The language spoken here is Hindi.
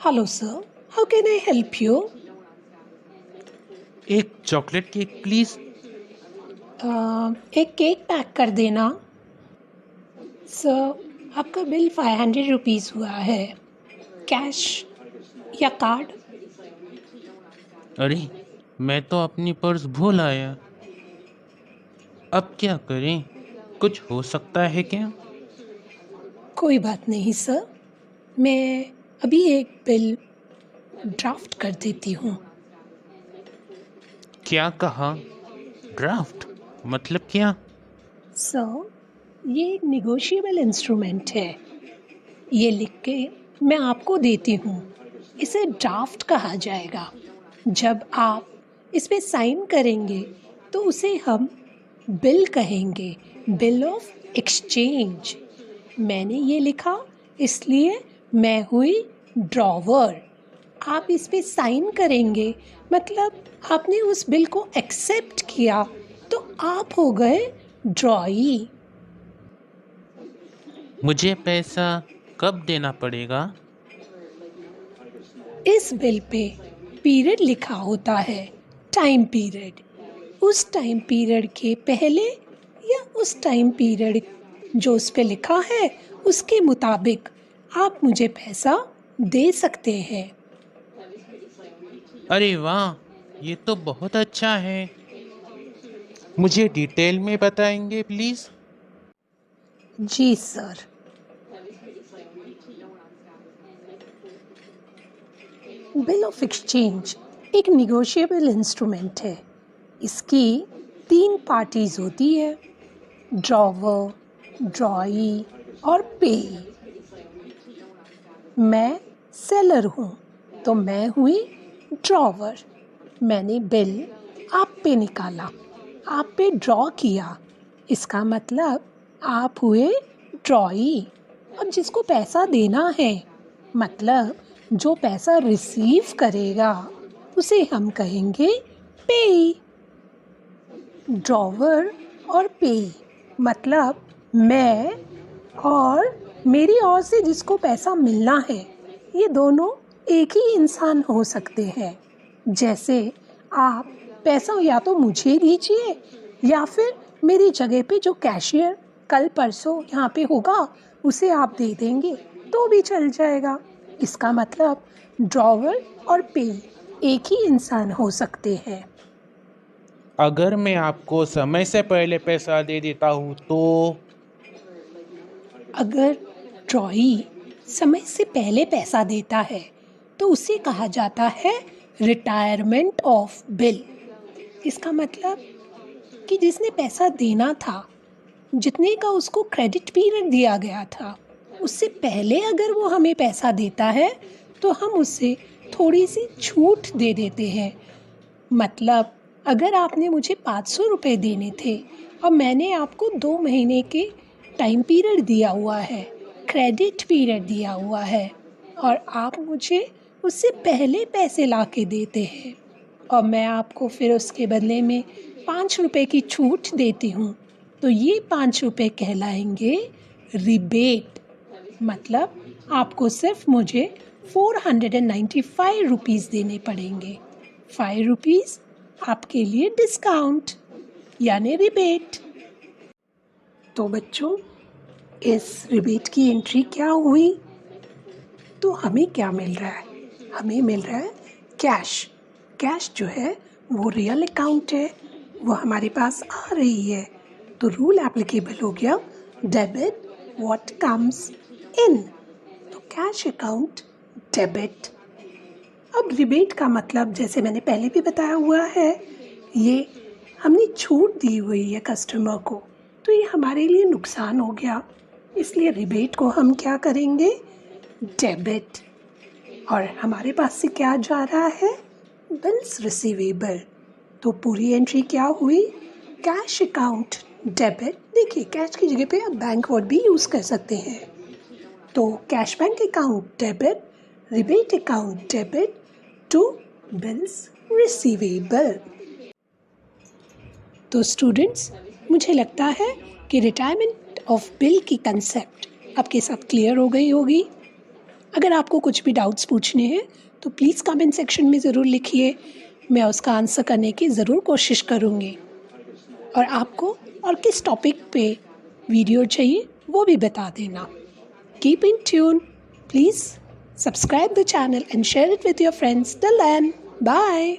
Hello, sir. How can I help you? एक चॉकलेट केक प्लीज। एक केक पैक कर देना। सर, आपका बिल 500 रुपीज़ हुआ है। कैश या कार्ड? अरे, मैं तो अपनी पर्स भूल आया। अब क्या करें? कुछ हो सकता है क्या? कोई बात नहीं सर, मैं अभी एक बिल ड्राफ्ट कर देती हूँ। क्या कहा? ड्राफ्ट मतलब क्या? सर, ये एक निगोशिएबल इंस्ट्रूमेंट है। ये लिख के मैं आपको देती हूँ। इसे ड्राफ्ट कहा जाएगा। जब आप इस पे साइन करेंगे तो उसे हम बिल कहेंगे, बिल ऑफ एक्सचेंज। मैंने ये लिखा इसलिए मैं हुई ड्रॉवर। आप इस पे साइन करेंगे मतलब आपने उस बिल को एक्सेप्ट किया, तो आप हो गए ड्रॉई। मुझे पैसा कब देना पड़ेगा? इस बिल पे पीरियड लिखा होता है, टाइम पीरियड। उस टाइम पीरियड के पहले या उस टाइम पीरियड जो उस पे लिखा है उसके मुताबिक आप मुझे पैसा दे सकते हैं। अरे वाह, ये तो बहुत अच्छा है। मुझे डिटेल में बताएंगे प्लीज। जी सर। बिल ऑफ एक्सचेंज एक निगोशिएबल इंस्ट्रूमेंट है। इसकी 3 पार्टीज होती है, ड्रॉवर, ड्रॉई और पेई। मैं सेलर हूँ तो मैं हुई ड्रॉवर। मैंने बिल आप पे निकाला, आप पे ड्रॉ किया। इसका मतलब आप हुए ड्रॉई। अब जिसको पैसा देना है, मतलब जो पैसा रिसीव करेगा, उसे हम कहेंगे पेई। ड्रॉवर और पेई मतलब मैं और मेरी ओर से जिसको पैसा मिलना है, ये दोनों एक ही इंसान हो सकते हैं। जैसे आप पैसा या तो मुझे दीजिए या फिर मेरी जगह पे जो कैशियर कल परसों यहाँ पे होगा उसे आप दे देंगे तो भी चल जाएगा। इसका मतलब ड्रॉवर और पेई एक ही इंसान हो सकते हैं। अगर मैं आपको समय से पहले पैसा दे देता हूँ तो? अगर ड्रॉई समय से पहले पैसा देता है तो उसे कहा जाता है रिटायरमेंट ऑफ बिल। इसका मतलब कि जिसने पैसा देना था, जितने का उसको क्रेडिट पीरियड दिया गया था, उससे पहले अगर वो हमें पैसा देता है तो हम उससे थोड़ी सी छूट दे देते हैं। मतलब अगर आपने मुझे 500 रुपये देने थे और मैंने आपको 2 महीने के टाइम पीरियड दिया हुआ है, क्रेडिट पीरियड दिया हुआ है, और आप मुझे उससे पहले पैसे ला के देते हैं और मैं आपको फिर उसके बदले में 5 रुपये की छूट देती हूँ, तो ये 5 रुपये कहलाएंगे रिबेट। मतलब आपको सिर्फ मुझे 495 रुपीज़ देने पड़ेंगे। 5 रुपीज़ आपके लिए डिस्काउंट यानी रिबेट। तो बच्चों, इस रिबेट की एंट्री क्या हुई? तो हमें क्या मिल रहा है? हमें मिल रहा है कैश। कैश जो है वो रियल अकाउंट है, वो हमारे पास आ रही है। तो रूल एप्लीकेबल हो गया, डेबिट व्हाट कम्स इन। तो कैश अकाउंट डेबिट। अब रिबेट का मतलब जैसे मैंने पहले भी बताया हुआ है, ये हमने छूट दी हुई है कस्टमर को, तो ये हमारे लिए नुकसान हो गया, इसलिए रिबेट को हम क्या करेंगे? डेबिट। और हमारे पास से क्या जा रहा है? Bills receivable. तो पूरी एंट्री क्या हुई? Cash account debit. देखिए, कैश की जगह पे आप बैंक वर्ड भी यूज़ कर सकते हैं। तो cash bank account debit, rebate account debit to bills receivable. तो स्टूडेंट्स, मुझे लगता है कि रिटायरमेंट ऑफ बिल की कंसेप्ट आपके साथ क्लियर हो गई होगी। अगर आपको कुछ भी डाउट्स पूछने हैं तो प्लीज़ कमेंट सेक्शन में ज़रूर लिखिए, मैं उसका आंसर करने की ज़रूर कोशिश करूँगी। और आपको और किस टॉपिक पे वीडियो चाहिए वो भी बता देना। Keep in tune, please subscribe the channel and share it with your friends. Till then, bye.